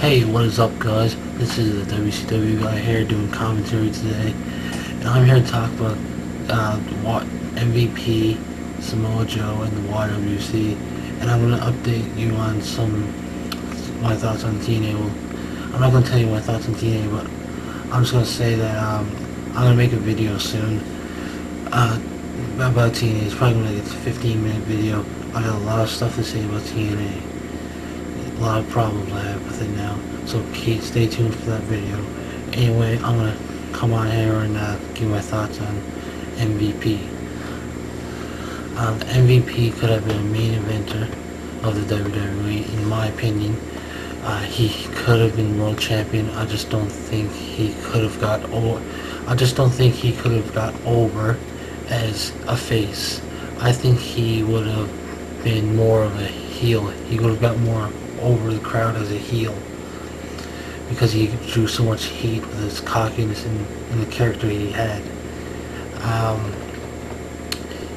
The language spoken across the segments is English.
Hey, what is up, guys? This is the WCW guy here doing commentary today, and I'm here to talk about what MVP, Samoa Joe, and the YWC, and I'm going to update you on my thoughts on TNA. Well, I'm not going to tell you my thoughts on TNA, but I'm just going to say that I'm going to make a video soon about TNA. It's probably going to be like a 15-minute video. I got a lot of stuff to say about TNA. A lot of problems I have with it now, so stay tuned for that video. Anyway, I'm gonna come on here and give my thoughts on MVP. The MVP could have been a main eventer of the WWE, in my opinion. He could have been world champion. I just don't think he could have got over. I just don't think he could have got over as a face. I think he would have been more of a heel. He would have got more over the crowd as a heel because he drew so much heat with his cockiness and the character he had.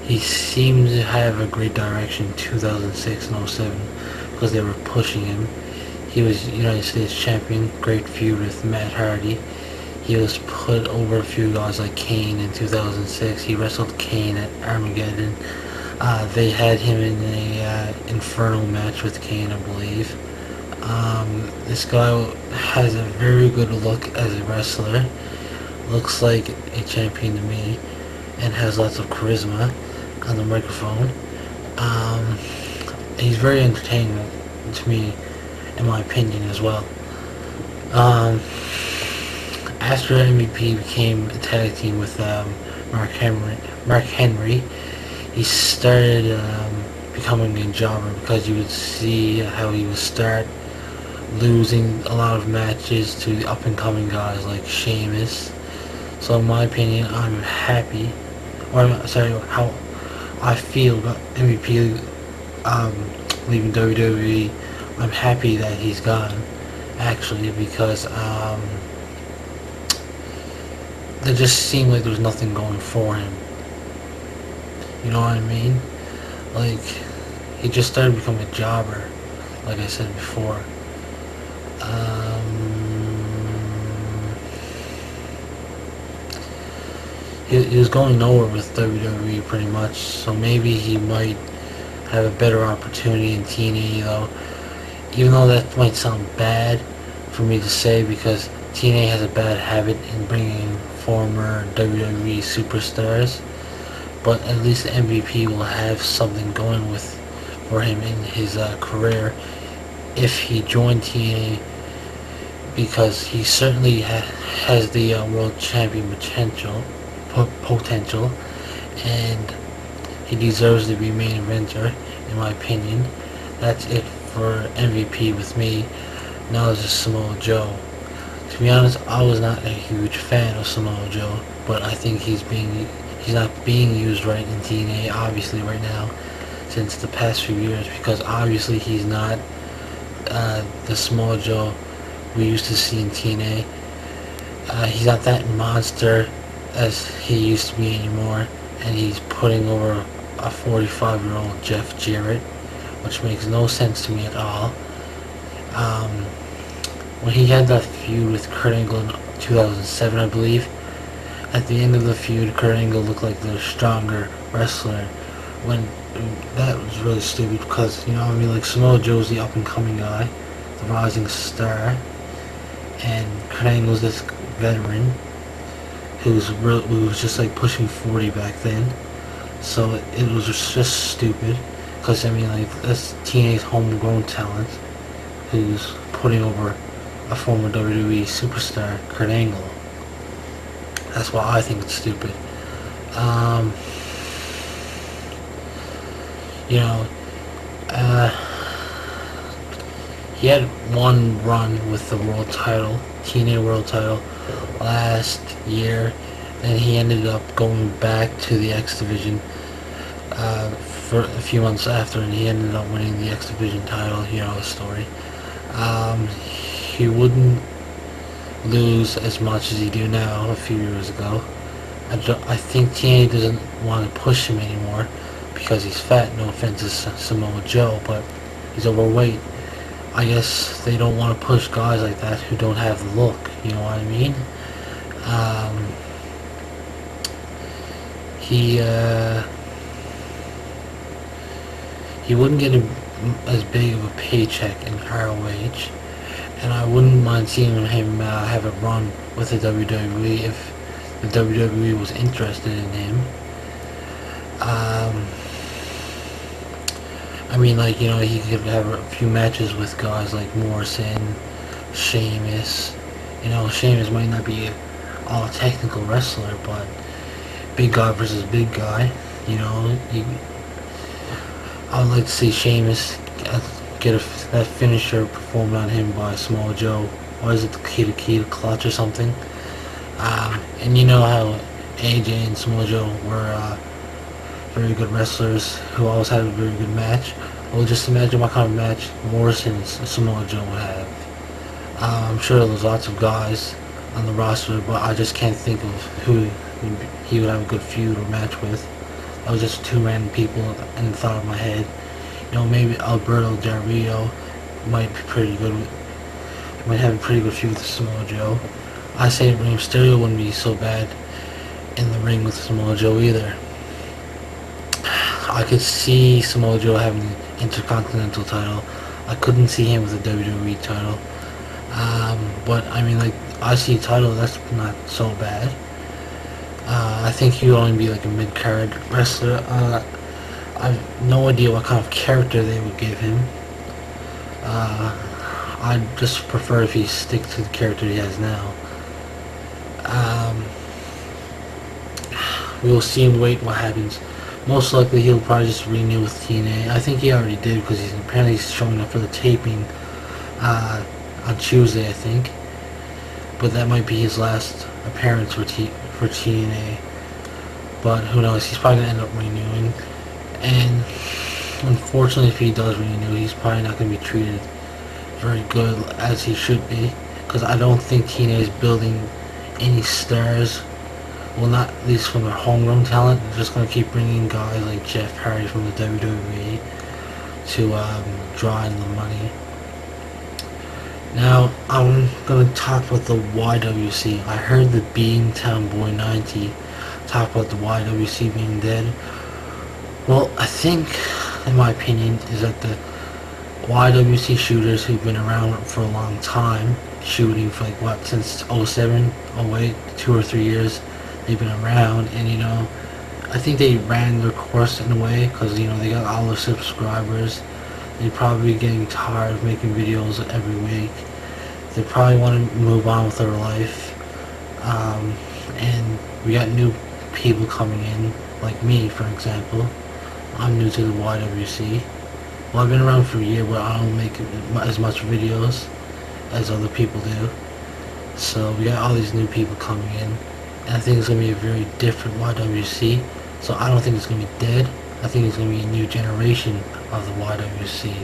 He seemed to have a great direction in 2006 and 07 because they were pushing him. He was United States champion, great feud with Matt Hardy. He was put over a few guys like Kane in 2006. He wrestled Kane at Armageddon. They had him in a Inferno match with Kane, I believe. This guy has a very good look as a wrestler. Looks like a champion to me, and has lots of charisma on the microphone. He's very entertaining to me, in my opinion, as well. After MVP became a tag team with Mark Henry, he started becoming a jobber because you would see how he would start losing a lot of matches to the up-and-coming guys like Sheamus. So in my opinion, I'm happy, or I'm sorry, how I feel about MVP leaving WWE. I'm happy that he's gone, actually, because it just seemed like there was nothing going for him. You know what I mean? Like, he just started becoming a jobber, like I said before. He was going nowhere with WWE pretty much, so maybe he might have a better opportunity in TNA, though. Even though that might sound bad for me to say, because TNA has a bad habit in bringing former WWE superstars. But at least the MVP will have something going for him in his career if he joined TNA, because he certainly has the world champion potential, and he deserves to be main eventer, in my opinion. That's it for MVP with me. Now it's just Samoa Joe. To be honest, I was not a huge fan of Samoa Joe, but I think he's not being used right in TNA, obviously, right now, since the past few years, because obviously he's not the Samoa Joe we used to see in TNA. He's not that monster as he used to be anymore, and he's putting over a 45-year-old Jeff Jarrett, which makes no sense to me at all. When he had that feud with Kurt Angle in 2007, I believe, at the end of the feud, Kurt Angle looked like the stronger wrestler. When that was really stupid, because, you know what I mean, like, Samoa Joe's the up-and-coming guy, the rising star, and Kurt Angle's this veteran who was just like pushing 40 back then. So it was just stupid, because I mean, like, that's TNA's homegrown talent who's putting over a former WWE superstar, Kurt Angle. That's why I think it's stupid. You know, he had one run with the world title, TNA world title, last year. Then he ended up going back to the X Division for a few months after, and he ended up winning the X Division title. You know the story. He wouldn't lose as much as he do now a few years ago. I think TNA doesn't want to push him anymore because he's fat. No offense to Samoa Joe, but he's overweight. I guess they don't want to push guys like that who don't have the look. You know what I mean? Um, he he wouldn't get as big of a paycheck in ROH, and I wouldn't mind seeing him have a run with the WWE if the WWE was interested in him. I mean, like, you know, he could have a few matches with guys like Morrison, Sheamus. You know, Sheamus might not be all technical wrestler, but big guy versus big guy. You know, I would like to see Sheamus get that finisher performed on him by Samoa Joe. Or is it the key to clutch or something? And you know how AJ and Samoa Joe were very good wrestlers who always had a very good match. Well, just imagine what kind of match Morrison and Samoa Joe would have. I'm sure there's lots of guys on the roster, but I just can't think of who he would have a good feud or match with. That was just two random people in the thought of my head. You know, maybe Alberto Del Rio might be pretty good. Might have a pretty good feud with Samoa Joe. I say Rey Mysterio wouldn't be so bad in the ring with Samoa Joe either. I could see Samoa Joe having the Intercontinental title. I couldn't see him with the WWE title. But I mean, like, IC title, that's not so bad. I think he would only be like a mid-card wrestler. I have no idea what kind of character they would give him. I'd just prefer if he sticks to the character he has now. We'll see and wait what happens. Most likely he'll probably just renew with TNA. I think he already did because he's showing up for the taping on Tuesday, I think. But that might be his last appearance for TNA. But who knows? He's probably going to end up renewing. And unfortunately, if he does renew, he's probably not going to be treated very good as he should be. Because I don't think TNA is building any stars. Well, not at least from their homegrown talent. They're just going to keep bringing guys like Jeff Hardy from the WWE to draw in the money. Now, I'm going to talk about the YWC. I heard the Beantown Boy 90 talk about the YWC being dead. Well, I think, in my opinion, is that the YWC shooters who've been around for a long time, shooting for like, what, since 07, 08, 2 or 3 years, they've been around, and you know, I think they ran their course in a way, because you know, they got all their subscribers. They're probably getting tired of making videos every week. They probably want to move on with their life. And we got new people coming in, like me, for example. I'm new to the YWC. Well, I've been around for a year, but I don't make as much videos as other people do. So we got all these new people coming in. And I think it's going to be a very different YWC. So I don't think it's going to be dead. I think it's going to be a new generation of the YWC.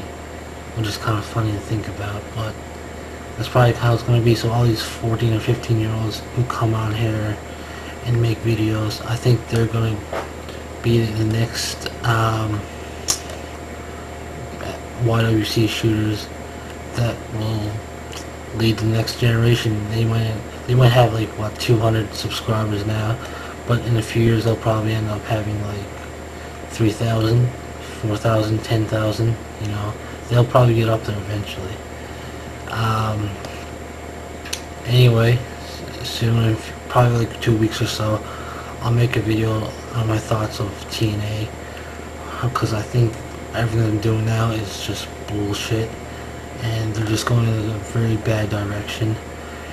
Which is kind of funny to think about, but that's probably how it's going to be. So all these 14 or 15 year olds who come on here and make videos, I think they're going to be the next YWC shooters that will lead the next generation. They might have like, what, 200 subscribers now, but in a few years they'll probably end up having like 3,000, 4,000, 10,000, you know. They'll probably get up there eventually. Anyway, soon, probably like 2 weeks or so, I'll make a video on my thoughts of TNA, because I think everything I'm doing now is just bullshit, and they're just going in a very bad direction.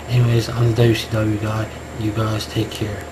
Anyways, I'm the WCW guy. You guys take care.